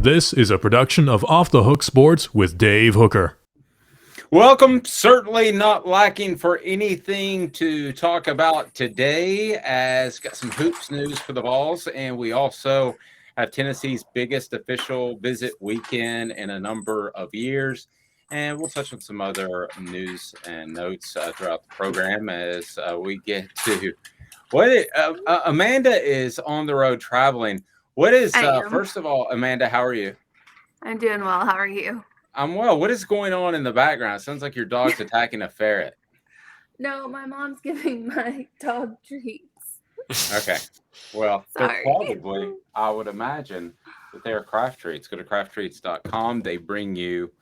This is a production of Off the Hook Sports with Dave Hooker. Welcome. Certainly not lacking for anything to talk about today, as got some hoops news for the Vols, and we also have Tennessee's biggest official visit weekend in a number of years. And we'll touch on some other news and notes throughout the program as we get to Amanda is on the road traveling. What is, first of all, Amanda, how are you? I'm doing well. How are you? I'm well. What is going on in the background? It sounds like your dog's attacking a ferret. No, my mom's giving my dog treats. Okay. Well, they're Sorry. probably, I would imagine, that they're craft treats. Go to crafttreats.com. They bring you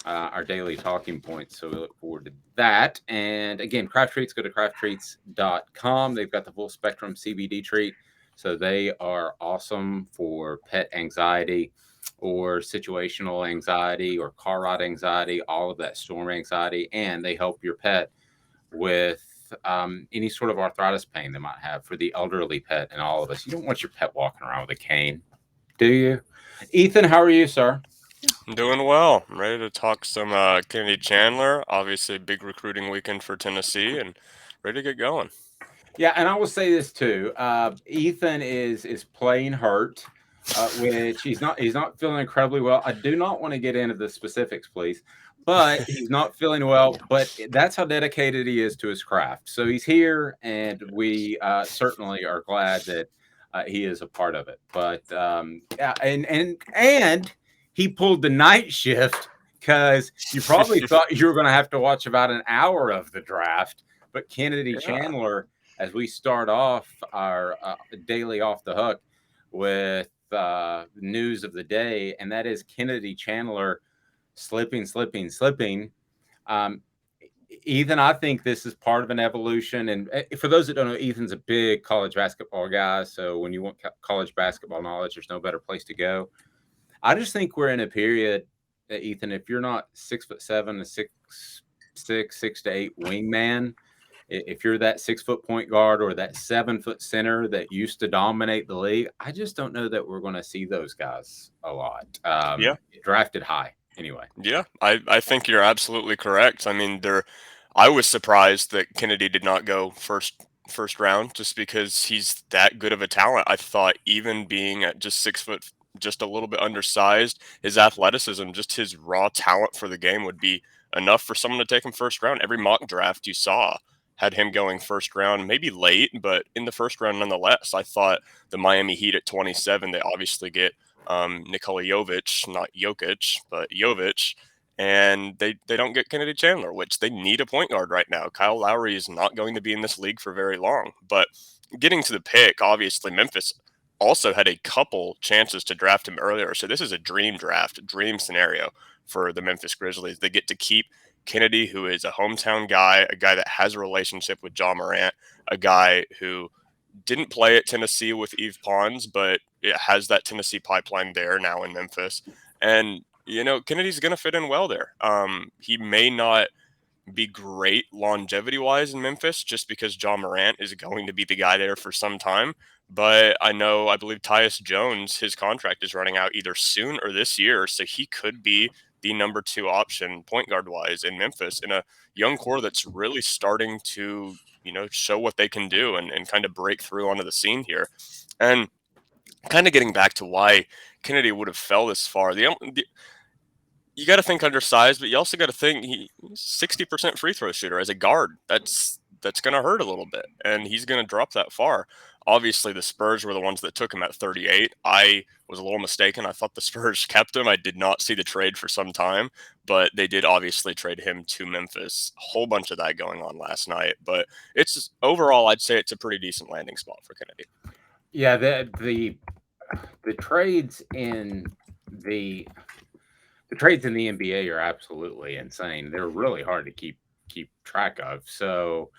our daily talking points. So we look forward to that. And again, craft treats, go to crafttreats.com. They've got the full spectrum CBD treat. So they are awesome for pet anxiety or situational anxiety or car ride anxiety, all of that storm anxiety. And they help your pet with any sort of arthritis pain they might have for the elderly pet and all of us. You don't want your pet walking around with a cane, do you? Ethan, how are you, sir? I'm doing well. I'm ready to talk some Kennedy Chandler. Obviously, big recruiting weekend for Tennessee, and ready to get going. Yeah, and I will say this too. Ethan is playing hurt, which he's not feeling incredibly well. I do not want to get into the specifics, please, but he's not feeling well. But that's how dedicated he is to his craft. So he's here, and we certainly are glad that he is a part of it. But yeah, and he pulled the night shift because you probably thought you were going to have to watch about an hour of the draft. But Kennedy Chandler, as we start off our daily Off the Hook with news of the day, and that is Kennedy Chandler slipping. Ethan, I think this is part of an evolution. And for those that don't know, Ethan's a big college basketball guy. So when you want college basketball knowledge, there's no better place to go. I just think we're in a period, Ethan, if you're not 6'7", a 6'8" wingman, if you're that 6 foot point guard or that 7 foot center that used to dominate the league, I just don't know that we're going to see those guys a lot. Drafted high anyway. Yeah, I think you're absolutely correct. I mean, I was surprised that Kennedy did not go first round just because he's that good of a talent. I thought even being at just 6 foot, just a little bit undersized, his athleticism, just his raw talent for the game would be enough for someone to take him first round. Every mock draft you saw had him going first round, maybe late, but in the first round nonetheless. I thought the Miami Heat at 27, they obviously get Nikola Jovic, not Jokic, but Jovic, and they don't get Kennedy Chandler, which they need a point guard right now. Kyle Lowry is not going to be in this league for very long. But getting to the pick, obviously Memphis also had a couple chances to draft him earlier. So this is a dream draft, dream scenario for the Memphis Grizzlies. They get to keep Kennedy, who is a hometown guy, a guy that has a relationship with Ja Morant, a guy who didn't play at Tennessee with Yves Pons, but it has that Tennessee pipeline there now in Memphis. And, you know, Kennedy's going to fit in well there. He may not be great longevity-wise in Memphis just because Ja Morant is going to be the guy there for some time. But I believe Tyus Jones, his contract is running out either soon or this year, so he could be the number 2 option point guard wise in Memphis in a young core that's really starting to, show what they can do and kind of break through onto the scene here. And kind of getting back to why Kennedy would have fell this far, you got to think undersized, but you also got to think he's 60% free throw shooter as a guard. That's going to hurt a little bit, and he's going to drop that far. Obviously, the Spurs were the ones that took him at 38. I was a little mistaken. I thought the Spurs kept him. I did not see the trade for some time, but they did obviously trade him to Memphis. A whole bunch of that going on last night. But it's overall, I'd say it's a pretty decent landing spot for Kennedy. Yeah, the trades in the NBA are absolutely insane. They're really hard to keep track of. So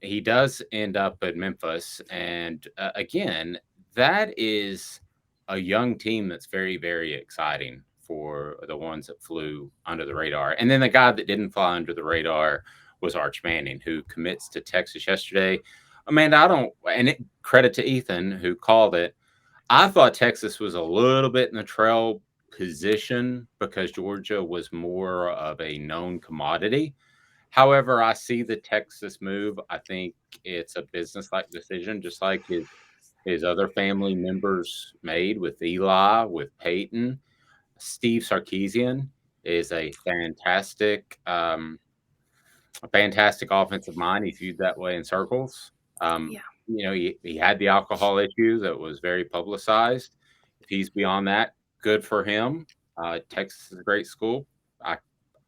he does end up at Memphis. And again, that is a young team that's very, very exciting for the ones that flew under the radar. And then the guy that didn't fly under the radar was Arch Manning, who commits to Texas yesterday. Amanda, credit to Ethan, who called it. I thought Texas was a little bit in the trail position because Georgia was more of a known commodity. However, I see the Texas move. I think it's a business-like decision, just like his other family members made with Eli, with Peyton. Steve Sarkisian is a fantastic offensive mind. He's viewed that way in circles. Yeah. He had the alcohol issue that was very publicized. If he's beyond that, good for him. Texas is a great school.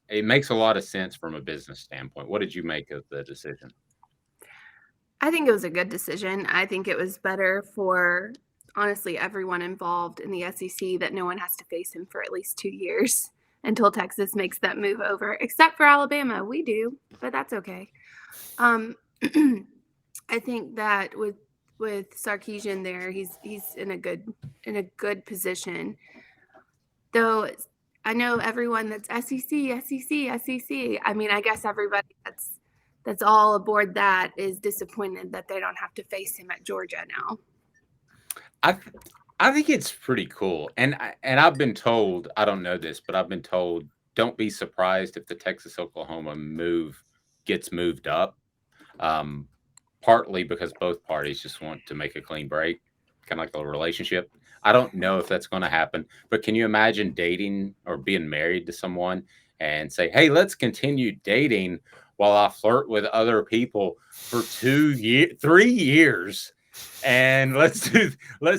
It makes a lot of sense from a business standpoint. What did you make of the decision? I think it was a good decision. I think it was better for, honestly, everyone involved in the SEC that no one has to face him for at least 2 years until Texas makes that move over, except for Alabama. We do, but that's okay. I think that with Sarkisian there, he's in a good position. Though I know everyone that's SEC, SEC, SEC. I mean, I guess everybody that's all aboard that is disappointed that they don't have to face him at Georgia now. I think it's pretty cool, and I've been told, I don't know this, but I've been told, don't be surprised if the Texas Oklahoma move gets moved up. Partly because both parties just want to make a clean break, kind of like a relationship. I don't know if that's going to happen, but can you imagine dating or being married to someone and say, "Hey, let's continue dating while I flirt with other people for 3 years, and let's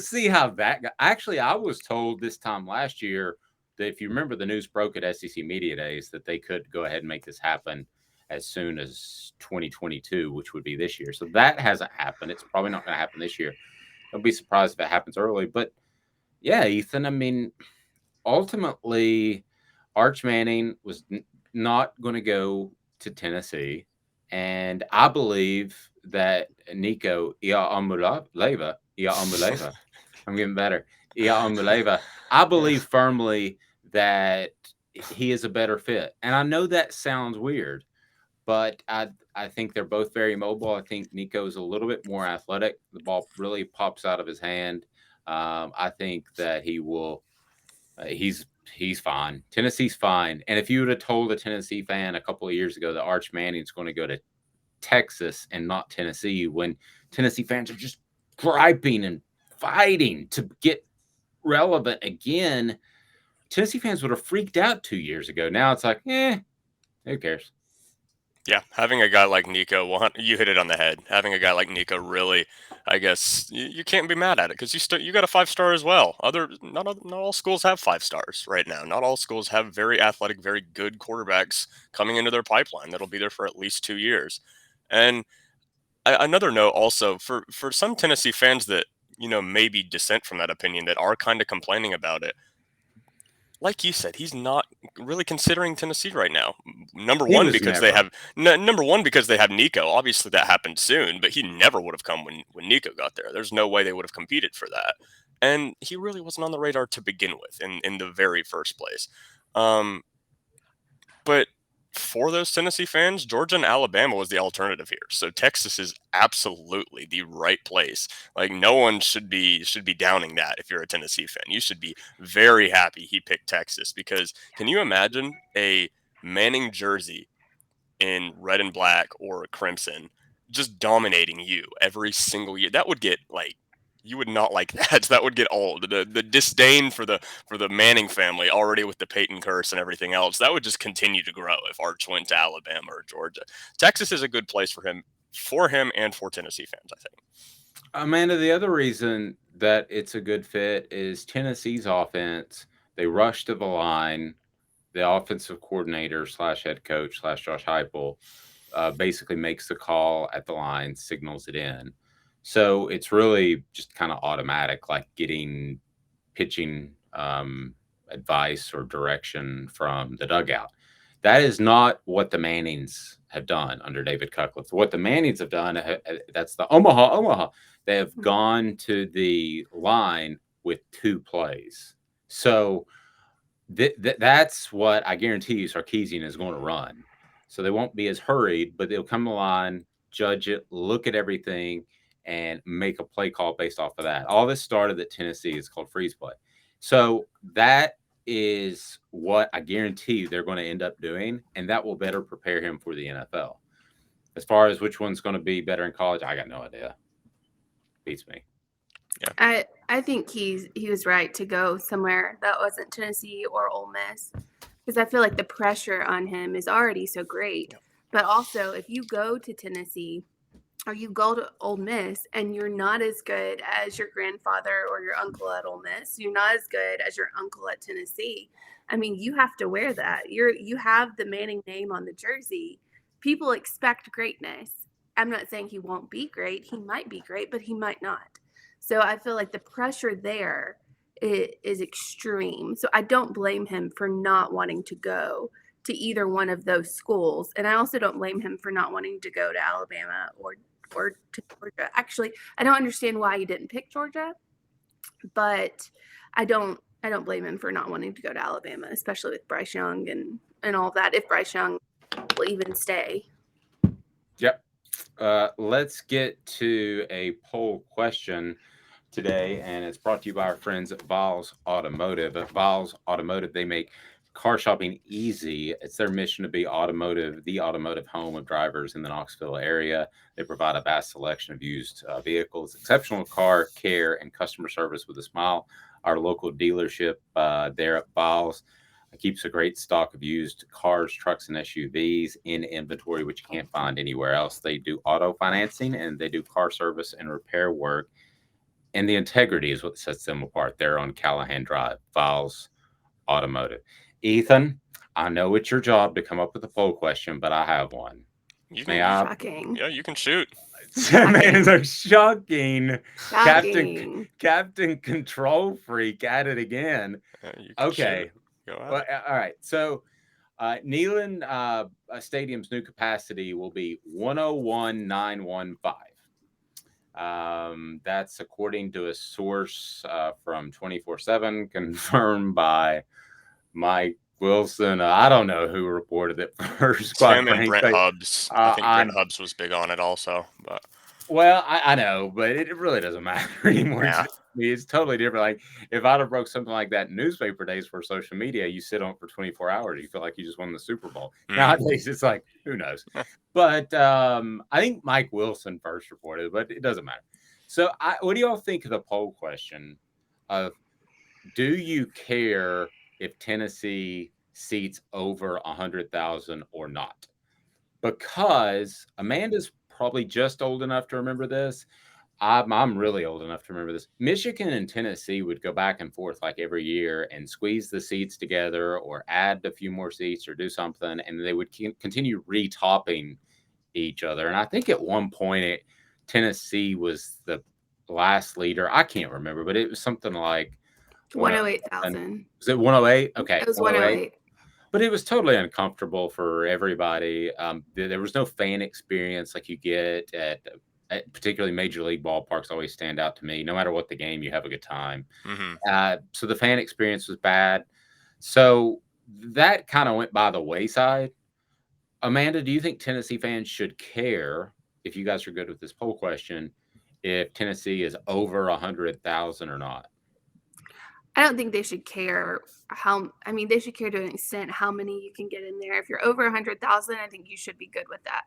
see how that goes." Actually, I was told this time last year that if you remember, the news broke at SEC Media Days that they could go ahead and make this happen as soon as 2022, which would be this year. So that hasn't happened. It's probably not going to happen this year. Don't be surprised if it happens early. But yeah, Ethan, I mean, ultimately, Arch Manning was not going to go to Tennessee. And I believe that Nico Iamaleava, I'm getting better. Iamaleava, I believe firmly that he is a better fit. And I know that sounds weird, but I think they're both very mobile. I think Nico's a little bit more athletic. The ball really pops out of his hand. I think that he will. He's fine. Tennessee's fine. And if you would have told a Tennessee fan a couple of years ago that Arch Manning's going to go to Texas and not Tennessee, when Tennessee fans are just griping and fighting to get relevant again, Tennessee fans would have freaked out 2 years ago. Now it's like, who cares? Yeah, having a guy like Nico, you hit it on the head. Having a guy like Nico, really, I guess you can't be mad at it because you got a 5-star as well. Not all schools have 5 stars right now. Not all schools have very athletic, very good quarterbacks coming into their pipeline that'll be there for at least 2 years. And another note also for some Tennessee fans that maybe dissent from that opinion that are kind of complaining about it. Like you said, he's not really considering Tennessee right now. Number one, because they have Nico. Obviously, that happened soon, but he never would have come when Nico got there. There's no way they would have competed for that, and he really wasn't on the radar to begin with in the very first place. But for those Tennessee fans, Georgia and Alabama was the alternative here. So Texas is absolutely the right place. Like no one should be downing that if you're a Tennessee fan. You should be very happy he picked Texas because can you imagine a Manning jersey in red and black or crimson just dominating you every single year? That would get you would not like that. That would get old. The disdain for the Manning family already with the Peyton curse and everything else, that would just continue to grow if Arch went to Alabama or Georgia. Texas is a good place for him and for Tennessee fans, I think. Amanda, the other reason that it's a good fit is Tennessee's offense. They rush to the line. The offensive coordinator / head coach / Josh Heupel basically makes the call at the line, signals it in. So it's really just kind of automatic, like getting pitching advice or direction from the dugout. That is not what the Mannings have done under David Cutcliffe. What the Mannings have done, that's the Omaha. They have gone to the line with 2 plays. So that's what I guarantee you Sarkisian is going to run. So they won't be as hurried, but they'll come to the line, judge it, look at everything, and make a play call based off of that. All this started at Tennessee. It's called freeze play. So that is what I guarantee they're going to end up doing, and that will better prepare him for the NFL. As far as which one's going to be better in college, I got no idea. Beats me. I think he was right to go somewhere that wasn't Tennessee or Ole Miss, because I feel like the pressure on him is already so great. But also, if you go to Tennessee or you go to Ole Miss and you're not as good as your grandfather or your uncle at Ole Miss, you're not as good as your uncle at Tennessee. I mean, you have to wear that. You have the Manning name on the jersey. People expect greatness. I'm not saying he won't be great. He might be great, but he might not. So I feel like the pressure there is extreme. So I don't blame him for not wanting to go to either one of those schools. And I also don't blame him for not wanting to go to Alabama or to Georgia. Actually, I don't understand why he didn't pick Georgia, but I don't blame him for not wanting to go to Alabama, especially with Bryce Young and all that, if Bryce Young will even stay. Yep. Let's get to a poll question today, and it's brought to you by our friends at Vols Automotive. At Vols Automotive, they make car shopping easy. It's their mission to be the automotive home of drivers in the Knoxville area. They provide a vast selection of used vehicles, exceptional car care, and customer service with a smile. Our local dealership there at Vols keeps a great stock of used cars, trucks, and SUVs in inventory, which you can't find anywhere else. They do auto financing and they do car service and repair work. And the integrity is what sets them apart. They're on Callahan Drive, Vols Automotive. Ethan, I know it's your job to come up with a poll question, but I have one. Shocking. Yeah, you can shoot. Man, so shocking. Shocking. Captain Control Freak at it again. Okay. Go ahead. Well, all right. So Neyland Stadium's new capacity will be 101,915. That's according to a source from 24/7, confirmed by Mike Wilson. I don't know who reported it first. Him and Brent Hubbs. I think Brent Hubbs was big on it also. But well, I know, but it really doesn't matter anymore. Yeah. It's totally different. Like if I'd have broke something like that in newspaper days for social media, you sit on it for 24 hours. You feel like you just won the Super Bowl. Nowadays, it's like, who knows? But I think Mike Wilson first reported, but it doesn't matter. So what do y'all think of the poll question of, do you care if Tennessee seats over 100,000 or not? Because Amanda's probably just old enough to remember this. I'm really old enough to remember this. Michigan and Tennessee would go back and forth like every year and squeeze the seats together or add a few more seats or do something, and they would continue retopping each other. And I think at one point Tennessee was the last leader. I can't remember, but it was something like 108,000. Was it 108? Okay. It was 108. But it was totally uncomfortable for everybody. There was no fan experience like you get at particularly Major League ballparks. Always stand out to me. No matter what the game, you have a good time. Mm-hmm. So the fan experience was bad. So that kind of went by the wayside. Amanda, do you think Tennessee fans should care, if you guys are good with this poll question, if Tennessee is over 100,000 or not? I don't think they should care they should care to an extent how many you can get in there. If you're over 100,000, I think you should be good with that.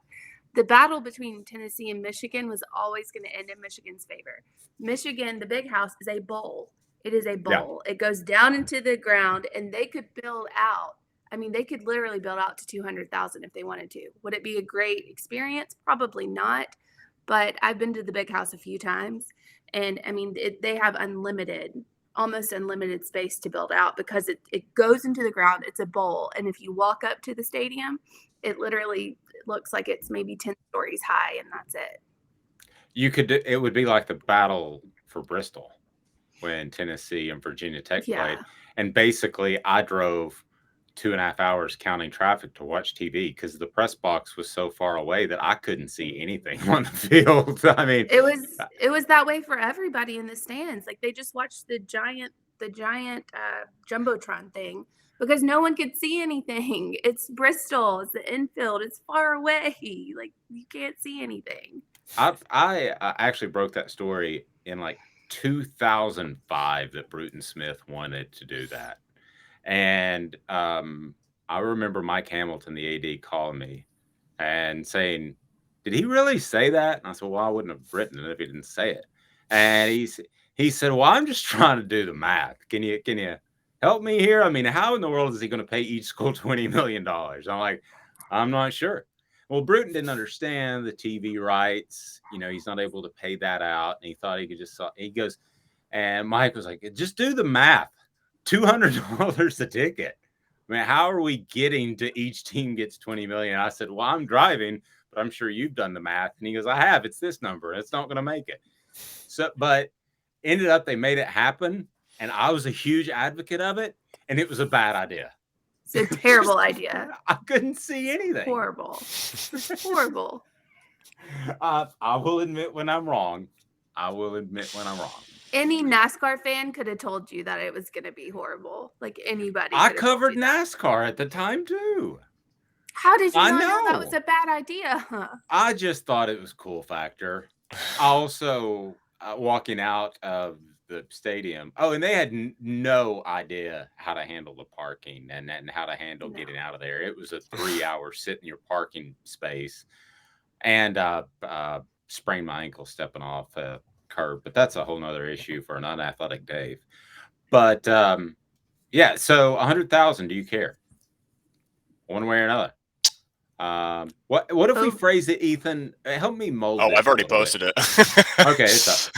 The battle between Tennessee and Michigan was always going to end in Michigan's favor. Michigan, the Big House, is a bowl. It is a bowl. Yeah. It goes down into the ground, and they could build out. I mean, they could literally build out to 200,000 if they wanted to. Would it be a great experience? Probably not. But I've been to the Big House a few times, and I mean, they have almost unlimited space to build out because it goes into the ground. It's a bowl. And if you walk up to the stadium, it literally looks like it's maybe 10 stories high, and that's it. It would be like the battle for Bristol when Tennessee and Virginia Tech played. And basically I drove 2.5 hours counting traffic to watch TV because the press box was so far away that I couldn't see anything on the field. I mean, it was that way for everybody in the stands. Like they just watched the giant Jumbotron thing because no one could see anything. It's Bristol, it's the infield, it's far away. Like you can't see anything. I actually broke that story in like 2005 that Bruton Smith wanted to do that. And I remember Mike Hamilton, the AD, calling me and saying, "Did he really say that?" And I said, "Well, I wouldn't have written it if he didn't say it." And he said, "Well, I'm just trying to do the math. Can you help me here? I mean, how in the world is he going to pay each school $20 million?" I'm like, "I'm not sure." Well, Bruton didn't understand the TV rights. He's not able to pay that out. And he thought he could he goes, and Mike was like, "Just do the math. $200 a ticket. I mean, how are we getting to each team gets 20 million?" I said, "Well, I'm driving, but I'm sure you've done the math." And he goes, "I have. It's this number. It's not going to make it." So, but ended up they made it happen, and I was a huge advocate of it, and it was a bad idea. It's a terrible idea. I couldn't see anything. Horrible. Horrible. I will admit when I'm wrong. Any NASCAR fan could have told you that it was going to be horrible. Like anybody. I covered NASCAR at the time too. How did you not know that was a bad idea? I just thought it was cool factor. Also, walking out of the stadium. Oh, and they had no idea how to handle the parking and how to handle getting out of there. It was a 3-hour sit in your parking space, and sprained my ankle stepping off a curb. But that's a whole nother issue for an unathletic Dave. But yeah, so 100,000. Do you care? One way or another. What if we phrase it, Ethan? Help me mold. Oh, I've already posted it. Okay, it's up.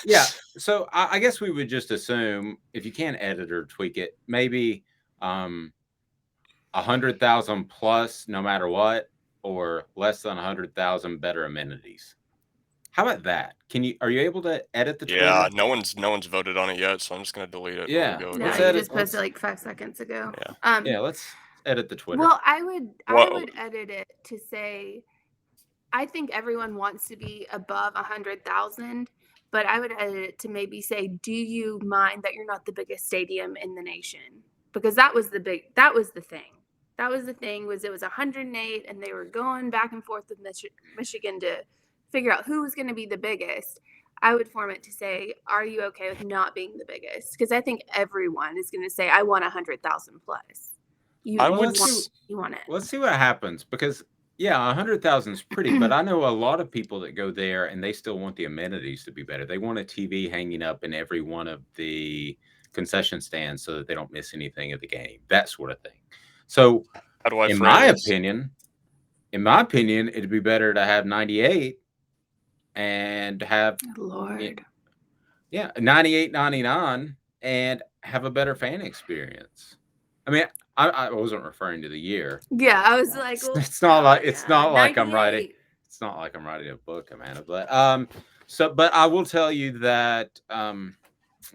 Yeah, so I guess we would just assume, if you can edit or tweak it, maybe 100,000 plus, no matter what, or less than 100,000 better amenities. How about that? Are you able to edit the Twitter? Yeah, no one's voted on it yet, so I'm just gonna delete it. Yeah, you just posted like 5 seconds ago. Yeah. Let's edit the Twitter. Well, I would edit it to say, I think everyone wants to be above 100,000, but I would edit it to maybe say, do you mind that you're not the biggest stadium in the nation? Because that was the thing. That was the thing, was it was 108, and they were going back and forth with Michigan to figure out who was going to be the biggest. I would form it to say, are you okay with not being the biggest? Because I think everyone is going to say, I want 100,000 plus. You want it. Let's see what happens, because 100,000 is pretty, but I know a lot of people that go there and they still want the amenities to be better. They want a TV hanging up in every one of the concession stands so that they don't miss anything of the game, that sort of thing. So, in my opinion, it'd be better to have 98 and have 98, 99 and have a better fan experience. I mean, I wasn't referring to the year. Yeah, I was like, well, it's not like I'm writing. It's not like I'm writing a book, Amanda. But but I will tell you that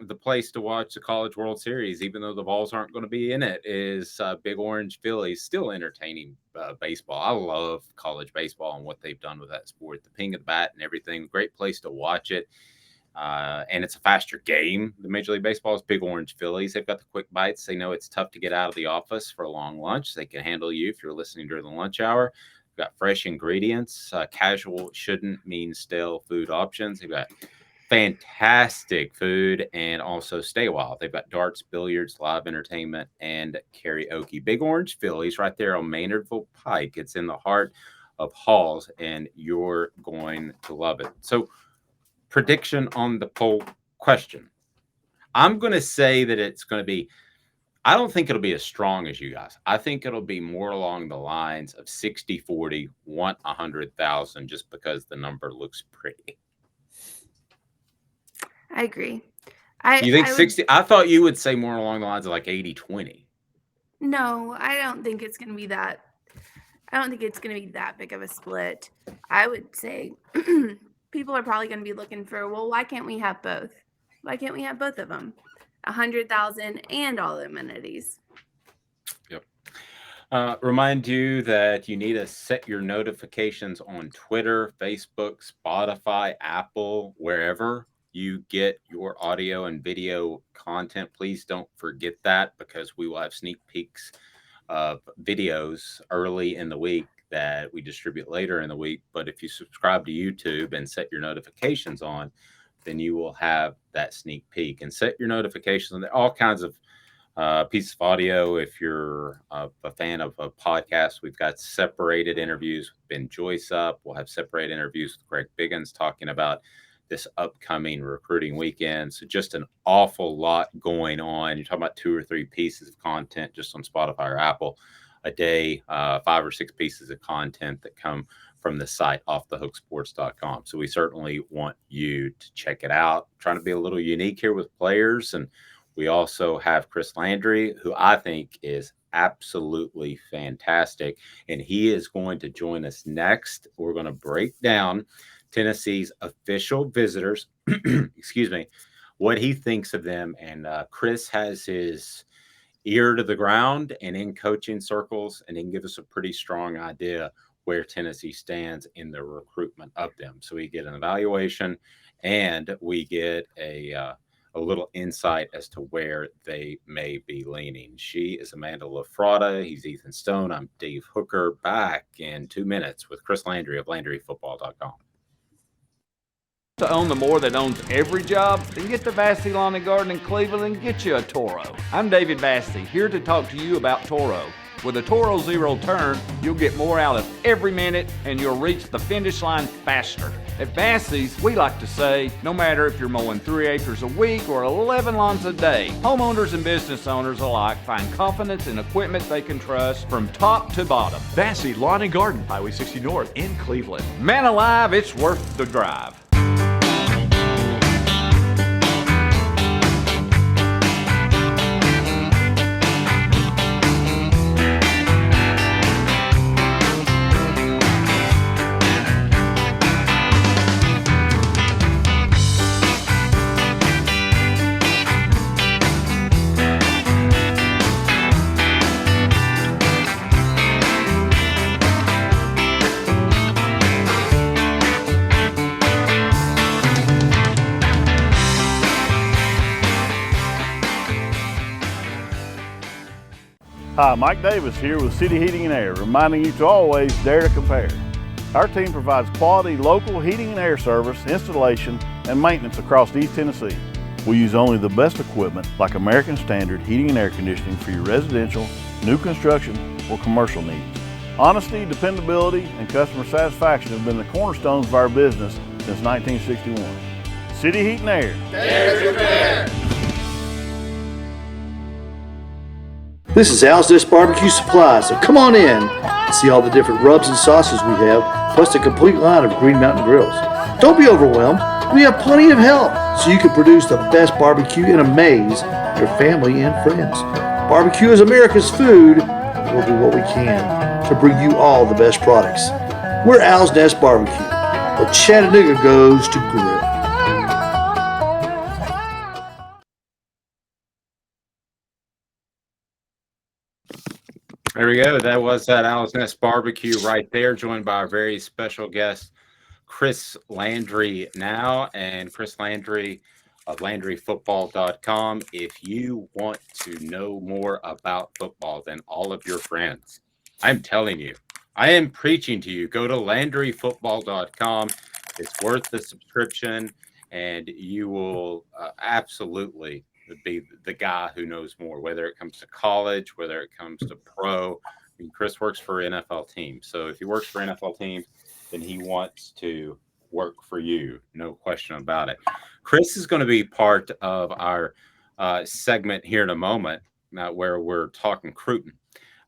the place to watch the College World Series, even though the Vols aren't going to be in it, is Big Orange Phillies. Still entertaining baseball. I love college baseball and what they've done with that sport. The ping of the bat and everything. Great place to watch it. And it's a faster game. The Major League Baseball is Big Orange Phillies. They've got the quick bites. They know it's tough to get out of the office for a long lunch. They can handle you if you're listening during the lunch hour. They've got fresh ingredients. Casual shouldn't mean stale food options. They've got fantastic food, and also stay wild. They've got darts, billiards, live entertainment, and karaoke. Big Orange Phillies right there on Maynardville Pike. It's in the heart of Halls, and you're going to love it. So, prediction on the poll question. I'm going to say that it's going to be, I don't think it'll be as strong as you guys. I think it'll be more along the lines of 60-40, want 100,000, just because the number looks pretty. I agree. You think 60? I thought you would say more along the lines of like 80-20. No, I don't think it's going to be that. I don't think it's going to be that big of a split. I would say people are probably going to be looking for, well, why can't we have both? Why can't we have both of them? 100,000 and all the amenities. Yep. Remind you that you need to set your notifications on Twitter, Facebook, Spotify, Apple, wherever you get your audio and video content. Please don't forget that, because we will have sneak peeks of videos early in the week that we distribute later in the week. But if you subscribe to YouTube and set your notifications on, then you will have that sneak peek. And set your notifications on. All kinds of piece of audio. If you're a fan of a podcast, we've got separated interviews with Ben Joyce up. We'll have separated interviews with Greg Biggins talking about this upcoming recruiting weekend. So just an awful lot going on. You're talking about 2 or 3 pieces of content just on Spotify or Apple a day, 5 or 6 pieces of content that come from the site offthehooksports.com. So we certainly want you to check it out. I'm trying to be a little unique here with players. And we also have Chris Landry, who I think is absolutely fantastic. And he is going to join us next. We're going to break down Tennessee's official visitors, excuse me, what he thinks of them. And Chris has his ear to the ground and in coaching circles, and he can give us a pretty strong idea where Tennessee stands in the recruitment of them. So we get an evaluation and we get a little insight as to where they may be leaning. She is Amanda LaFrada. He's Ethan Stone. I'm Dave Hooker. Back in 2 minutes with Chris Landry of LandryFootball.com. To own the more that owns every job, then get to Vassy Lawn and Garden in Cleveland and get you a Toro. I'm David Vassy, here to talk to you about Toro. With a Toro Zero Turn, you'll get more out of every minute and you'll reach the finish line faster. At Vassy's, we like to say, no matter if you're mowing 3 acres a week or 11 lawns a day, homeowners and business owners alike find confidence in equipment they can trust from top to bottom. Vassy Lawn and Garden, Highway 60 North in Cleveland. Man alive, it's worth the drive. Hi, Mike Davis here with City Heating and Air, reminding you to always dare to compare. Our team provides quality local heating and air service, installation, and maintenance across East Tennessee. We use only the best equipment like American Standard heating and air conditioning for your residential, new construction, or commercial needs. Honesty, dependability, and customer satisfaction have been the cornerstones of our business since 1961. City Heat and Air. Dare to compare. This is Al's Nest Barbecue Supply, so come on in and see all the different rubs and sauces we have, plus a complete line of Green Mountain grills. Don't be overwhelmed. We have plenty of help so you can produce the best barbecue and amaze your family and friends. Barbecue is America's food, and we'll do what we can to bring you all the best products. We're Al's Nest Barbecue, where Chattanooga goes to grill. There we go. That was that Al's Nest Barbecue right there, joined by our very special guest, Chris Landry now. And Chris Landry of LandryFootball.com. If you want to know more about football than all of your friends, I'm telling you, I am preaching to you. Go to LandryFootball.com. It's worth the subscription, and you will absolutely be the guy who knows more, whether it comes to college, whether it comes to pro. I mean, Chris works for NFL teams. So if he works for NFL teams, then he wants to work for you. No question about it. Chris is going to be part of our segment here in a moment where we're talking Cruton.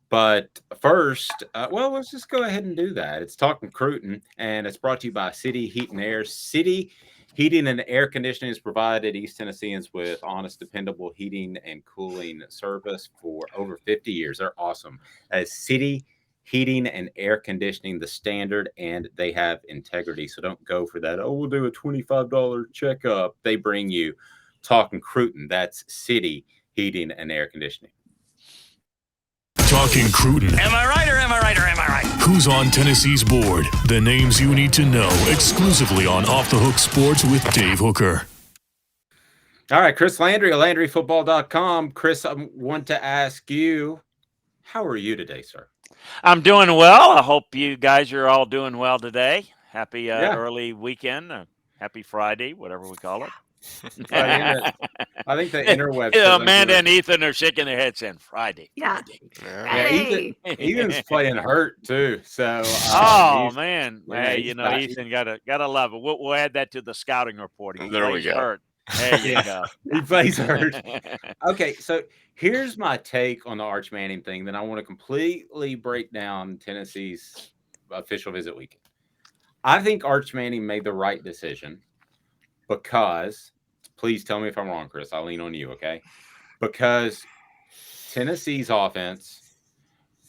But first, let's just go ahead and do that. It's Talking Cruton, and it's brought to you by City Heat and Air. City Heating and Air Conditioning has provided East Tennesseans with honest, dependable heating and cooling service for over 50 years. They're awesome. As City Heating and Air Conditioning, the standard, and they have integrity. So don't go for that. Oh, we'll do a $25 checkup. They bring you Talking Cruton. That's City Heating and Air Conditioning. Talking Cruton. Am I right or am I right or am I right? Who's on Tennessee's board? The names you need to know exclusively on Off the Hook Sports with Dave Hooker. All right, Chris Landry of LandryFootball.com. Chris, I want to ask you, how are you today, sir? I'm doing well. I hope you guys are all doing well today. Happy early weekend. Happy Friday, whatever we call it. But I think the interwebs says I'm Amanda doing. and Ethan are shaking their heads saying Friday. Yeah. Friday. Yeah, Hey. Ethan's playing hurt too. So Oh man, yeah, hey, he's back. Ethan gotta love it. We'll add that to the scouting report. He There we plays go. hurt. There you Yeah. go. He plays hurt. Okay, so here's my take on the Arch Manning thing. Then I want to completely break down Tennessee's official visit weekend. I think Arch Manning made the right decision because, please tell me if I'm wrong, Chris. I'll lean on you, okay? Because Tennessee's offense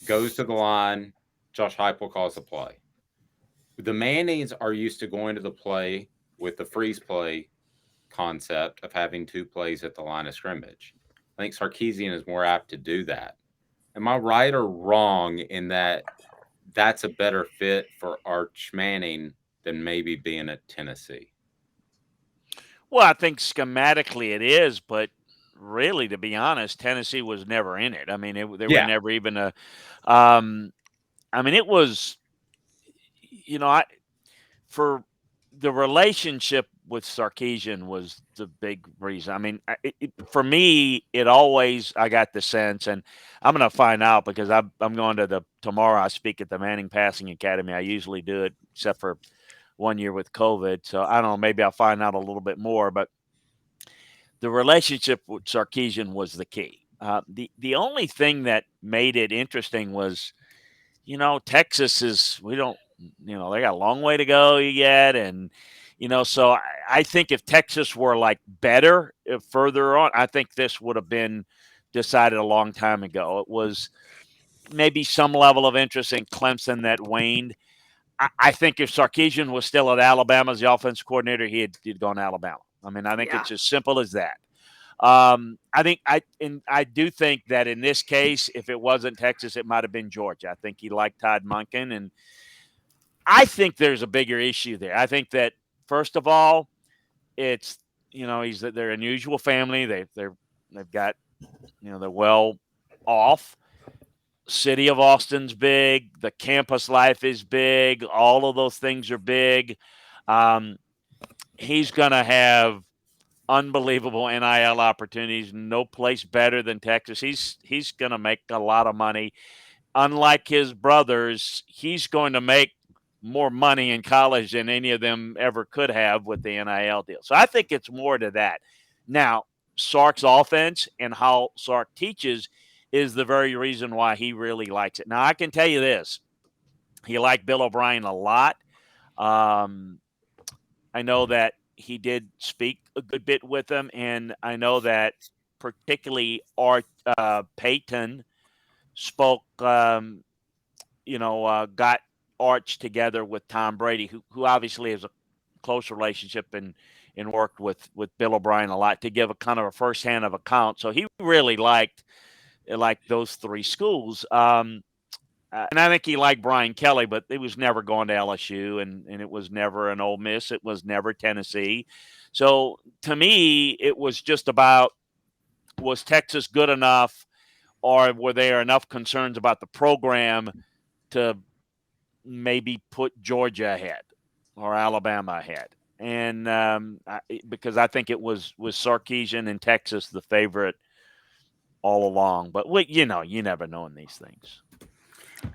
goes to the line. Josh Heupel calls the play. The Mannings are used to going to the play with the freeze play concept of having 2 plays at the line of scrimmage. I think Sarkisian is more apt to do that. Am I right or wrong in that that's a better fit for Arch Manning than maybe being at Tennessee? Well, I think schematically it is, but really, to be honest, Tennessee was never in it. I mean, they were Yeah. never even a. I mean, it was, for the relationship with Sarkisian was the big reason. I mean, for me, I got the sense, and I'm going to find out because I'm going to tomorrow. I speak at the Manning Passing Academy. I usually do it, except for 1 year with COVID. So I don't know. Maybe I'll find out a little bit more, but the relationship with Sarkisian was the key. The only thing that made it interesting was, Texas is we don't, they got a long way to go yet, and so I think if Texas were like better further on, I think this would have been decided a long time ago. It was maybe some level of interest in Clemson that waned. I think if Sarkisian was still at Alabama as the offense coordinator, he'd gone to Alabama. I mean, I think Yeah. it's as simple as that. I do think that in this case, if it wasn't Texas, it might have been Georgia. I think he liked Todd Monken, and I think there's a bigger issue there. I think that first of all, it's they're an unusual family. They've got they're well off. City of Austin's big. The campus life is big. All of those things are big. He's going to have unbelievable NIL opportunities. No place better than Texas. He's going to make a lot of money. Unlike his brothers, he's going to make more money in college than any of them ever could have with the NIL deal. So I think it's more to that. Now, Sark's offense and how Sark teaches is the very reason why he really likes it. Now, I can tell you this. He liked Bill O'Brien a lot. I know that he did speak a good bit with him, and I know that particularly Peyton spoke, got Arch together with Tom Brady, who obviously has a close relationship and worked with Bill O'Brien a lot to give a kind of a firsthand of account. So he really liked those 3 schools. And I think he liked Brian Kelly, but it was never going to LSU, and it was never an Ole Miss. It was never Tennessee. So to me, it was just about, was Texas good enough, or were there enough concerns about the program to maybe put Georgia ahead or Alabama ahead? And because I think it was Sarkisian and Texas the favorite all along. But you never know in these things.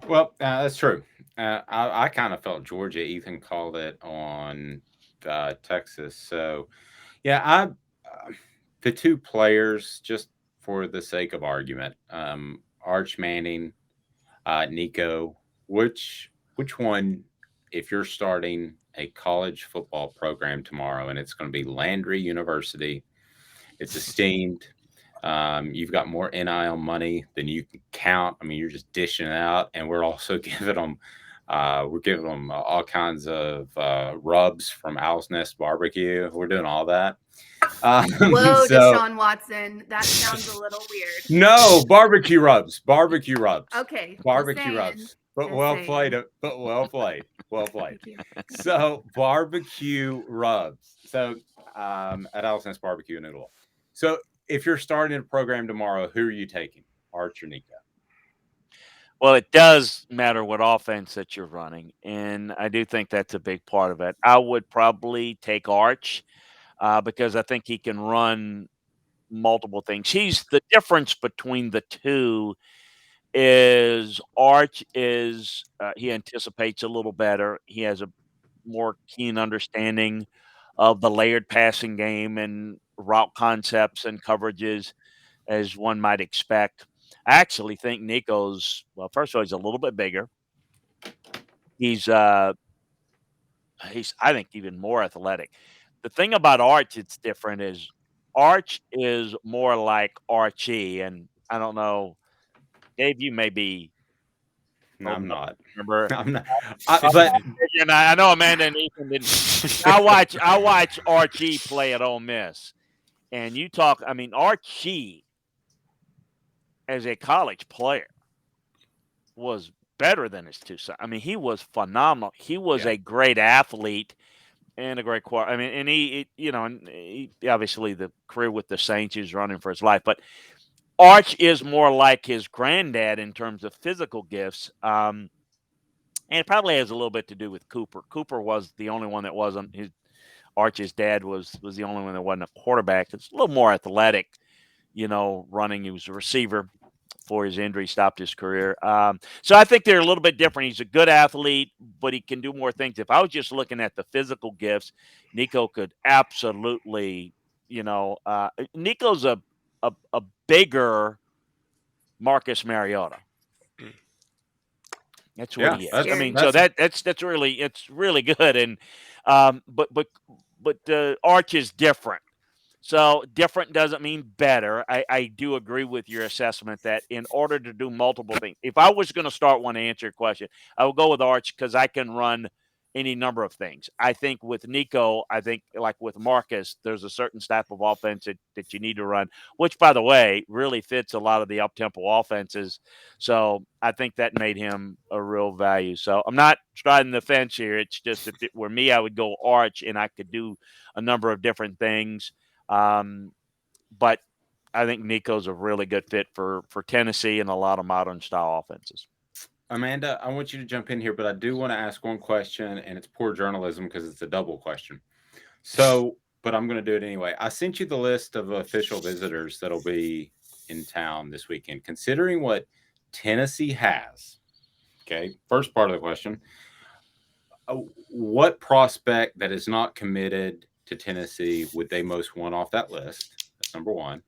Well, that's true. I kind of felt Georgia. Ethan called it on Texas. So, yeah, the 2 players, just for the sake of argument, Arch Manning, Nico. Which one, if you're starting a college football program tomorrow, and it's going to be Landry University, it's esteemed. You've got more NIL money than you can count. I mean, you're just dishing it out, and we're also giving them, all kinds of rubs from Owl's Nest Barbecue. We're doing all that. Whoa, Deshaun Watson. That sounds a little weird. No, barbecue rubs. Barbecue rubs. Okay. Barbecue rubs. But well played. But well played. Well played. So barbecue rubs. So at Owl's Nest Barbecue in Italy. So if you're starting a program tomorrow, who are you taking? Arch or Nico? Well, it does matter what offense that you're running, and I do think that's a big part of it. I would probably take Arch. because I think he can run multiple things. He's the difference between the two is Arch is he anticipates a little better. He has a more keen understanding of the layered passing game and route concepts and coverages as one might expect. I actually think Nico's well, first of all, he's a little bit bigger. He's I think even more athletic. The thing about Arch that's different is Arch is more like Archie, and I don't know, Dave, you may be No, old I'm enough not. to remember. I'm not. Oh, But and I know Amanda and Ethan didn't. I watch Archie play at Ole Miss, and you talk. I mean, Archie as a college player was better than his two sons. I mean, he was phenomenal. He was Yeah. a great athlete and a great quarter. I mean, and and he obviously the career with the Saints, he was running for his life. But Arch is more like his granddad in terms of physical gifts. And it probably has a little bit to do with Cooper. Cooper was the only one that wasn't his Arch's dad was the only one that wasn't a quarterback. It's a little more athletic, running. He was a receiver before his injury stopped his career. So I think they're a little bit different. He's a good athlete, but he can do more things. If I was just looking at the physical gifts, Nico could absolutely, Nico's a bigger Marcus Mariota. That's what yeah, he is. that's I mean, that's so that's really good. And but Arch is different. So different doesn't mean better. I do agree with your assessment that in order to do multiple things, if I was going to start one to answer your question, I would go with Arch because I can run any number of things. I think with Nico, I think like with Marcus, there's a certain type of offense that you need to run, which by the way, really fits a lot of the up-tempo offenses. So I think that made him a real value. So I'm not striding the fence here. It's just if it were me, I would go Arch and I could do a number of different things. But I think Nico's a really good fit for Tennessee and a lot of modern style offenses. Amanda, I want you to jump in here, but I do want to ask one question, and it's poor journalism because it's a double question. So, but I'm going to do it anyway. I sent you the list of official visitors that'll be in town this weekend. Considering what Tennessee has, okay, first part of the question, what prospect that is not committed to Tennessee would they most want off that list? That's number one.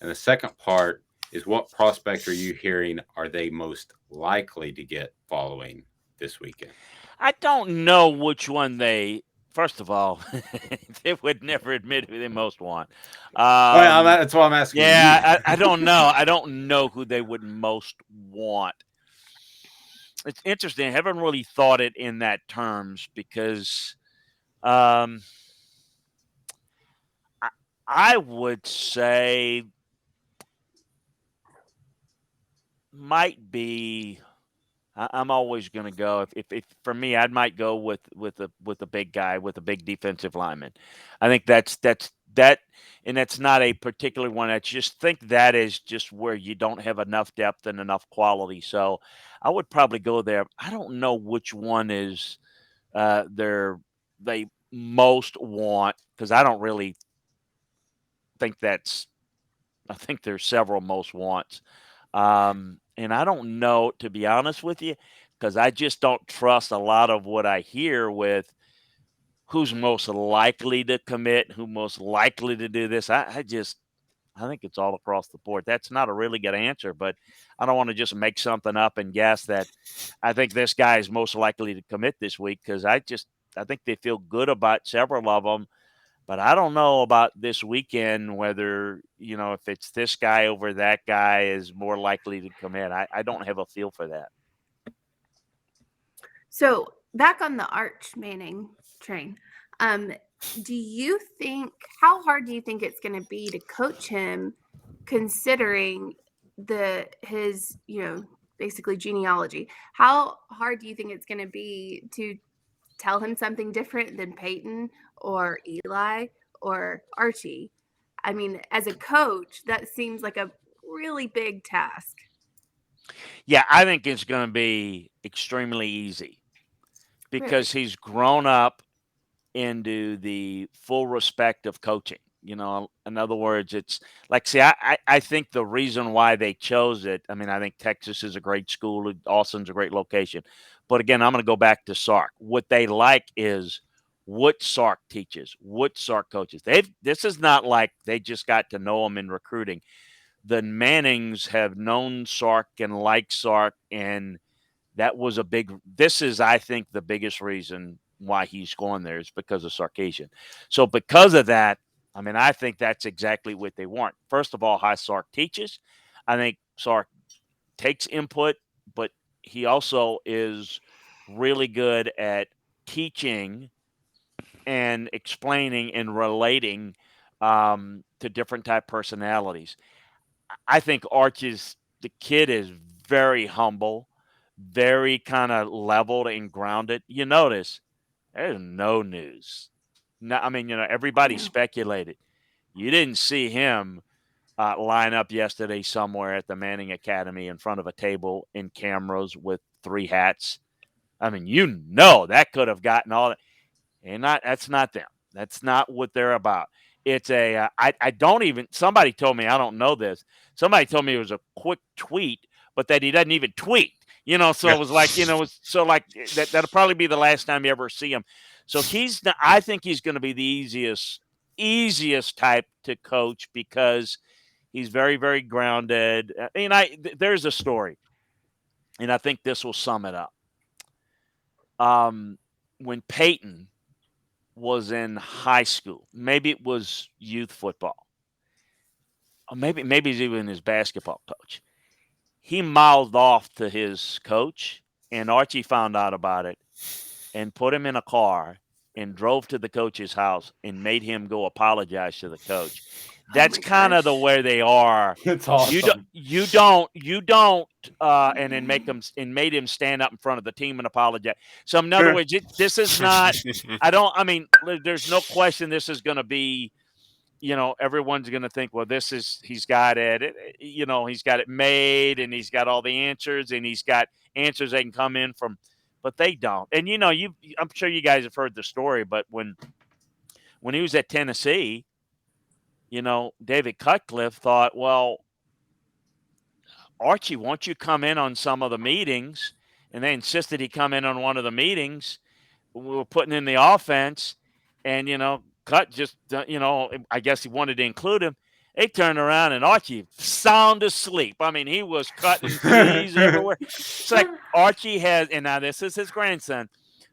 And the second part is what prospect are you hearing are they most likely to get following this weekend? I don't know which one they. First of all, they would never admit who they most want. That's why I'm asking Yeah, you. I don't know. I don't know who they would most want. It's interesting. I haven't really thought it in that terms because I would say might be. I'm always going to go if for me, I might go with a big guy with a big defensive lineman. I think that's that, and that's not a particular one. I just think that is just where you don't have enough depth and enough quality. So I would probably go there. I don't know which one is they most want because I don't really think that's. I think there's several most wants. And I don't know, to be honest with you, because I just don't trust a lot of what I hear with who's most likely to commit, who most likely to do this. I think it's all across the board. That's not a really good answer, but I don't want to just make something up and guess that I think this guy is most likely to commit this week because I think they feel good about several of them. But I don't know about this weekend whether, if it's this guy over that guy is more likely to come in. I don't have a feel for that. So back on the Arch Manning train, do you think how hard do you think it's going to be to coach him, considering his basically genealogy? How hard do you think it's going to be to tell him something different than Peyton or Eli or Archie? I mean, as a coach, that seems like a really big task. Yeah, I think it's going to be extremely easy because he's grown up into the full respect of coaching. You know, in other words, it's like, see, I think the reason why they chose it, I mean, I think Texas is a great school, Austin's a great location. But again, I'm going to go back to Sark. What they like is what Sark teaches, what Sark coaches. This is not like they just got to know him in recruiting. The Mannings have known Sark and like Sark, and that was this is, I think, the biggest reason why he's going there is because of Sarkisian. So because of that, I mean, I think that's exactly what they want. First of all, how Sark teaches. I think Sark takes input, but he also is really good at teaching and explaining and relating to different type personalities. I think the kid is very humble, very kind of leveled and grounded. You notice there's no news. No, I mean, everybody speculated. You didn't see him line up yesterday somewhere at the Manning Academy in front of a table in cameras with 3 hats. I mean, that could have gotten all that. And that's not them. That's not what they're about. It's I don't even, somebody told me, I don't know this. Somebody told me it was a quick tweet, but that he doesn't even tweet, so it was like, that'll probably be the last time you ever see him. So I think he's going to be the easiest type to coach because he's very, very grounded. There's a story, and I think this will sum it up. When Peyton was in high school, maybe it was youth football, or maybe he's even his basketball coach. He mouthed off to his coach, and Archie found out about it and put him in a car and drove to the coach's house and made him go apologize to the coach. That's kind of the way they are. It's awesome. You don't, and then made him stand up in front of the team and apologize. So in other words, this is not. There's no question this is going to be. Everyone's going to think, well, he's got it. He's got it made, and he's got all the answers, and he's got answers they can come in from, but they don't. And I'm sure you guys have heard the story, but when he was at Tennessee. David Cutcliffe thought, well, Archie, won't you come in on some of the meetings? And they insisted he come in on one of the meetings. We were putting in the offense, and, Cut just, I guess he wanted to include him. They turned around, and Archie sound asleep. I mean, he was cutting trees everywhere. It's like Archie and now this is his grandson,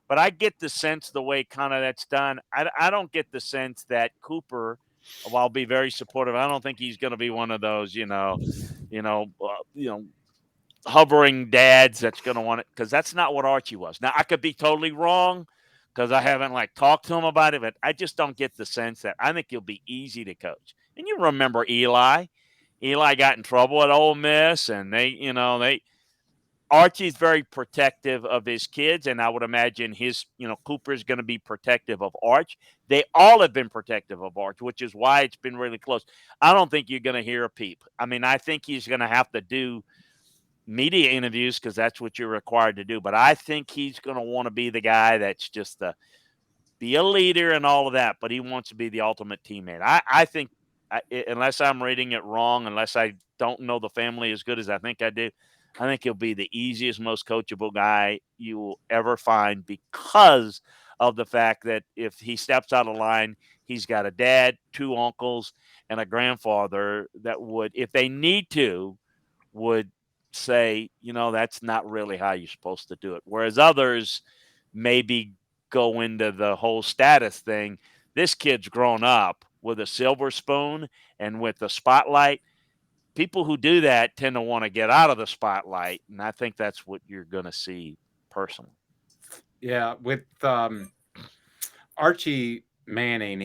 but I get the sense the way kind of that's done. I don't get the sense that Cooper, while I'll be very supportive, I don't think he's going to be one of those, hovering dads that's going to want it, because that's not what Archie was. Now, I could be totally wrong because I haven't talked to him about it, but I just don't get the sense that I think he'll be easy to coach. And you remember Eli. Eli got in trouble at Ole Miss, and Archie's very protective of his kids, and I would imagine Cooper's going to be protective of Arch. They all have been protective of Arch, which is why it's been really close. I don't think you're going to hear a peep. I mean, I think he's going to have to do media interviews because that's what you're required to do. But I think he's going to want to be the guy that's just be a leader and all of that, but he wants to be the ultimate teammate. I think, unless I'm reading it wrong, unless I don't know the family as good as I think I do, I think he'll be the easiest, most coachable guy you will ever find because of the fact that if he steps out of line, he's got a dad, 2 uncles, and a grandfather that would, if they need to, would say, that's not really how you're supposed to do it. Whereas others maybe go into the whole status thing. This kid's grown up with a silver spoon and with the spotlight. People who do that tend to want to get out of the spotlight, and I think that's what you're going to see personally. Yeah, with Archie Manning,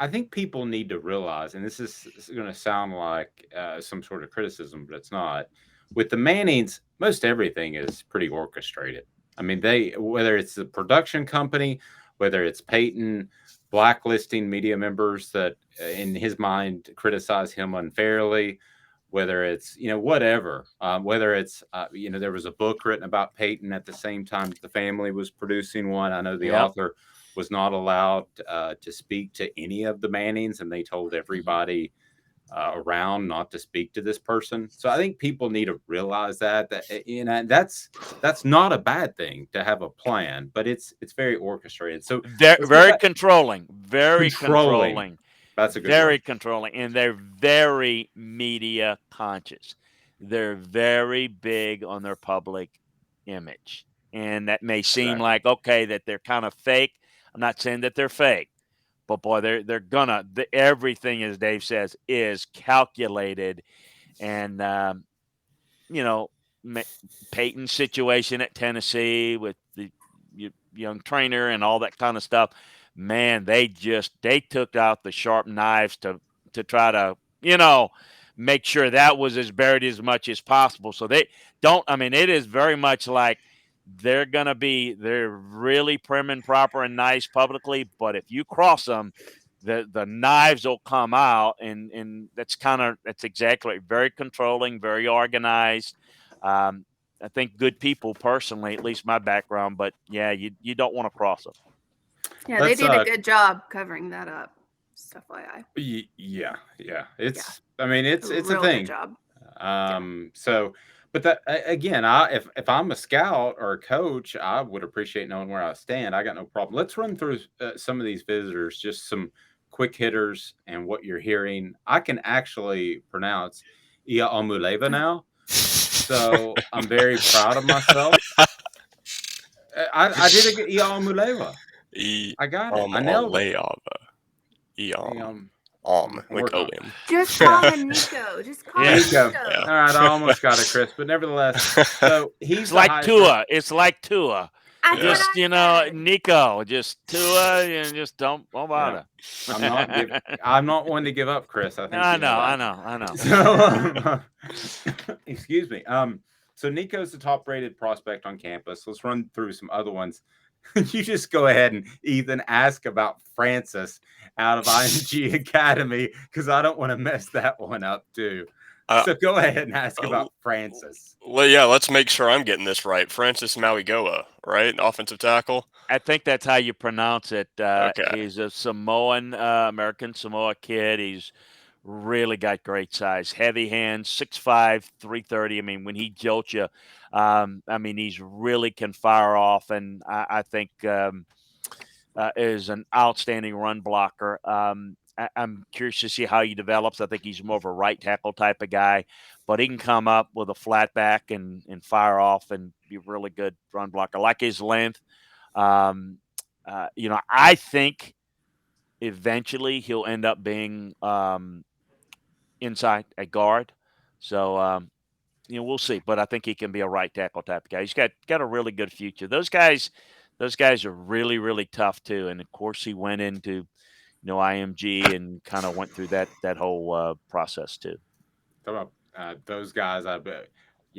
I think people need to realize, and this is going to sound like some sort of criticism, but it's not. With the Mannings, most everything is pretty orchestrated. I mean, whether it's the production company, whether it's Peyton blacklisting media members that, in his mind, criticize him unfairly, whether it's whatever, whether it's there was a book written about Peyton at the same time the family was producing one. I know the Yep. author was not allowed to speak to any of the Mannings, and they told everybody around not to speak to this person. So I think people need to realize that that's not a bad thing to have a plan, but it's very orchestrated. So let's get Very back. controlling, very Controlling. controlling, That's a good very word. controlling, and they're very media conscious. They're very big on their public image, and that may seem Exactly. like okay that they're kind of fake. I'm not saying that they're fake, but boy, they're gonna everything, as Dave says, is calculated, and you know, Peyton's situation at Tennessee with the young trainer and all that kind of stuff. Man, they took out the sharp knives to try to make sure that was as buried as much as possible. So they don't. I mean, it is very much like they're really prim and proper and nice publicly, but if you cross them, the knives will come out, and that's exactly very controlling, very organized. Um, I think good people, personally, at least my background, but yeah, you don't want to cross them. Yeah, they Let's did a good job covering that up. Stuff FYI. yeah. It's I mean it's a real good thing. job. So but that again, if I'm a scout or a coach, I would appreciate knowing where I stand. I got no problem. Let's run through some of these visitors, just some quick hitters and what you're hearing. I can actually pronounce Ia Omuleva now, so I'm very proud of myself. I did it. Ia Omuleva. I got it. I nailed it. I'm Like working on it. Oleum. Just call him Nico. Just call him Nico. Nico. All right, I almost got it, Chris, but nevertheless, so he's It's the like highest Tua. It's like Tua. That's Just what I said. Nico. Just Tua, and just don't bother. I'm not one to give up, Chris. I think I you know that. know. So, excuse me. So Nico's the top-rated prospect on campus. Let's run through some other ones. You just go ahead and Ethan ask about Francis out of IMG Academy because I don't want to mess that one up too. So go ahead and ask about Francis. Well, yeah, let's make sure I'm getting this right. Francis Mauigoa, right? Offensive tackle. I think that's how you pronounce it. Okay. He's a Samoan, American Samoa kid. He's really got great size, heavy hands, 6'5", 330. I mean, when he jolts you, I mean, he's really can fire off, and I think is an outstanding run blocker. I'm curious to see how he develops. I think he's more of a right tackle type of guy, but he can come up with a flat back and fire off and be a really good run blocker. I like his length. I think eventually he'll end up being inside a guard. So, we'll see. But I think he can be a right tackle type of guy. He's got a really good future. Those guys are really, really tough too. And of course, he went into IMG and kind of went through that whole process too. Talk about those guys. I bet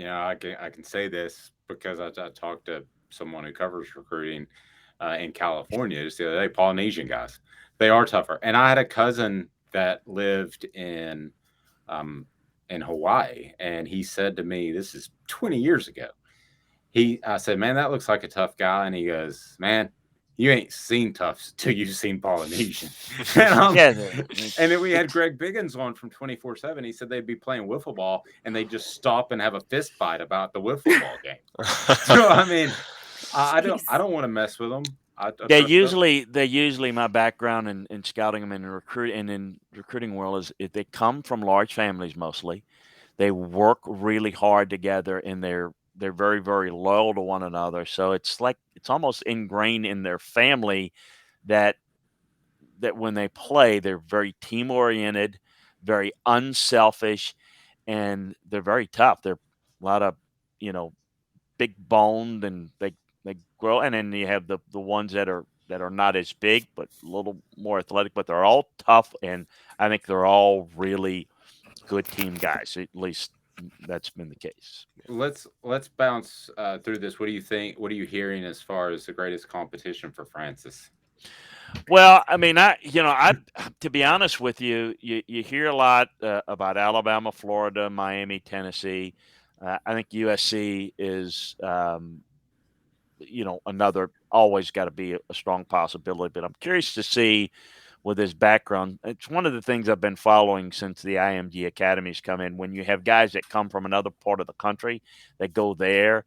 I can say this because I talked to someone who covers recruiting in California just the other day. Polynesian guys, they are tougher. And I had a cousin that lived in Hawaii, and he said to me, this is 20 years ago. I said, man, that looks like a tough guy, and he goes, man, you ain't seen tough till you've seen Polynesian. And then we had Greg Biggins on from 24/7. He said they'd be playing wiffle ball and they just stop and have a fist fight about the wiffle ball game. So I mean, I don't want to mess with them. They usually my background in scouting them and in recruiting world is they come from large families mostly. They work really hard together, and they're very, very loyal to one another. So it's almost ingrained in their family that when they play, they're very team oriented, very unselfish, and they're very tough. They're a lot of, big boned, and they grow. And then you have the ones that are not as big, but a little more athletic, but they're all tough. And I think they're all really good team guys. At least that's been the case. Let's bounce through this. What do you think? What are you hearing as far as the greatest competition for Francis? Well, I mean, I to be honest with you, you hear a lot about Alabama, Florida, Miami, Tennessee. I think USC is, another always got to be a strong possibility. But I'm curious to see with his background. It's one of the things I've been following since the IMG academies come in. When you have guys that come from another part of the country that go there,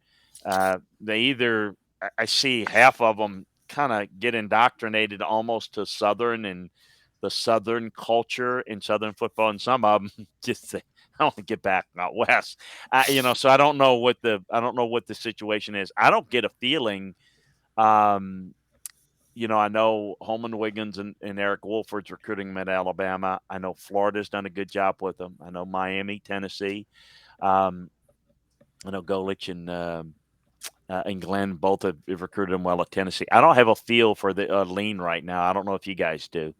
they either I see half of them kind of get indoctrinated almost to Southern and the Southern culture in Southern football, and some of them just say, "I want to get back out west." So I don't know what the situation is. I don't get a feeling. Um, I know Holman Wiggins and Eric Wolford's recruiting him at Alabama. I know Florida's done a good job with him. I know Miami, Tennessee. Um, I know Golich and Glenn both have recruited him well at Tennessee. I don't have a feel for the lean right now. I don't know if you guys do.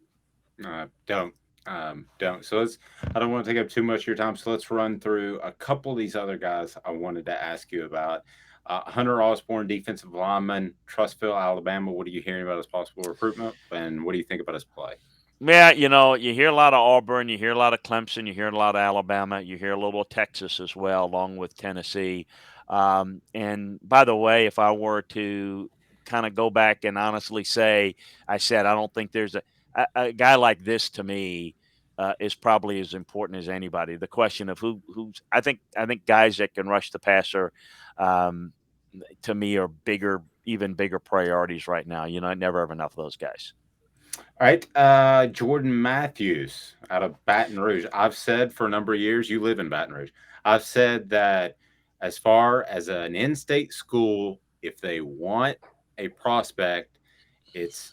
Don't. So I don't want to take up too much of your time. So let's run through a couple of these other guys I wanted to ask you about. Hunter Osborne, defensive lineman, Trussville, Alabama. What are you hearing about his possible recruitment, and what do you think about his play? Yeah, you hear a lot of Auburn, you hear a lot of Clemson, you hear a lot of Alabama, you hear a little of Texas as well, along with Tennessee. And by the way, if I were to kind of go back and honestly say, I said I don't think there's a guy like this to me is probably as important as anybody. The question of who's I think guys that can rush the passer, um, to me are even bigger priorities right now. I never have enough of those guys. All right, Jordan Matthews out of Baton Rouge. I've said for a number of years, you live in Baton Rouge. I've said that as far as an in-state school, if they want a prospect, it's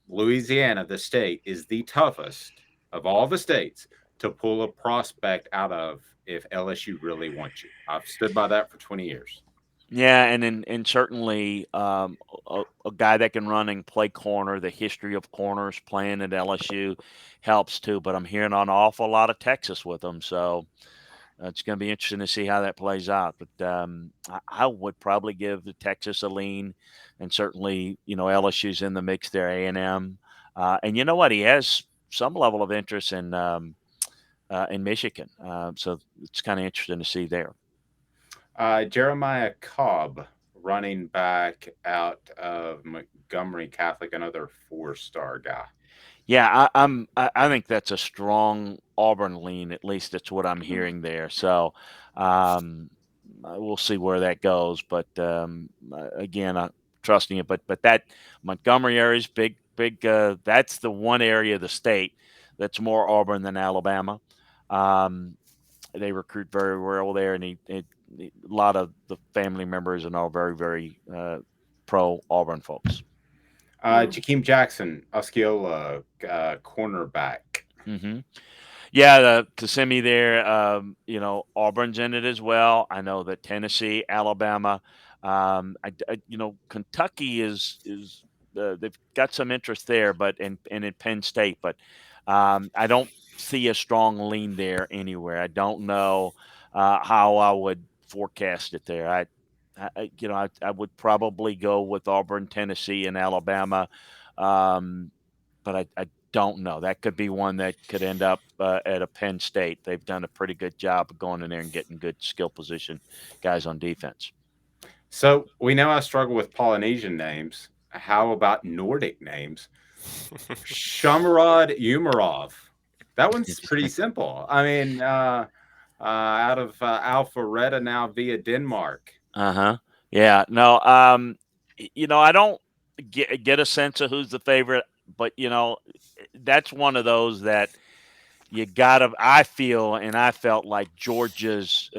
Louisiana, the state, is the toughest of all the states to pull a prospect out of if LSU really wants you. I've stood by that for 20 years. Yeah, and certainly a guy that can run and play corner. The history of corners playing at LSU helps too. But I'm hearing an awful lot of Texas with them, so it's going to be interesting to see how that plays out. But I would probably give the Texas a lean, and certainly LSU's in the mix there. A&M, and you know what? He has some level of interest in Michigan, so it's kind of interesting to see there. Jeremiah Cobb, running back out of Montgomery Catholic, another 4-star guy. Yeah, I think that's a strong Auburn lean. At least that's what I'm hearing there. So we'll see where that goes. But again, I'm trusting it. But that Montgomery area is big. That's the one area of the state that's more Auburn than Alabama. They recruit very well there, and a lot of the family members and all very, very pro Auburn folks. Jakeem Jackson, Osceola, cornerback. Mm-hmm. Yeah, Kissimmee there. Auburn's in it as well. I know that Tennessee, Alabama, Kentucky is they've got some interest there, but and in Penn State, but I don't see a strong lean there anywhere. I don't know how I would forecast it there. I would probably go with Auburn, Tennessee, and Alabama, but I don't know. That could be one that could end up at a Penn State. They've done a pretty good job of going in there and getting good skill position guys on defense. So we know I struggle with Polynesian names. How about Nordic names? Shamarad Umarov. That one's pretty simple. I mean, out of Alpharetta now via Denmark. Yeah. No. I don't get a sense of who's the favorite, but that's one of those that you gotta. I feel and I felt like Georgia's.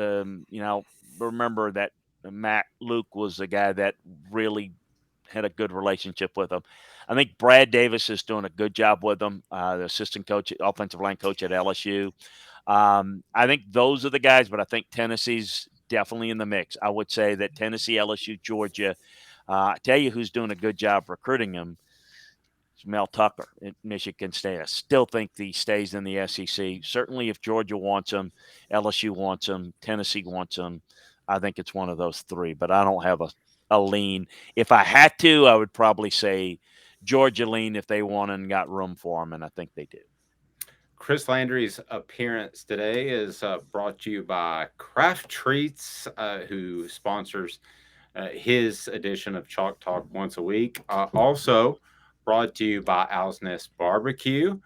Remember that Matt Luke was the guy that really had a good relationship with him. I think Brad Davis is doing a good job with them, the assistant coach, offensive line coach at LSU. I think those are the guys, but I think Tennessee's definitely in the mix. I would say that Tennessee, LSU, Georgia. I tell you who's doing a good job recruiting him. It's Mel Tucker at Michigan State. I still think he stays in the SEC. Certainly if Georgia wants him, LSU wants him, Tennessee wants him, I think it's one of those three. But I don't have a lean. If I had to, I would probably say Georgia lean if they want and got room for them, and I think they do. Chris Landry's appearance today is brought to you by Craft Treats, who sponsors his edition of Chalk Talk once a week. Also brought to you by Owl's Nest Barbecue,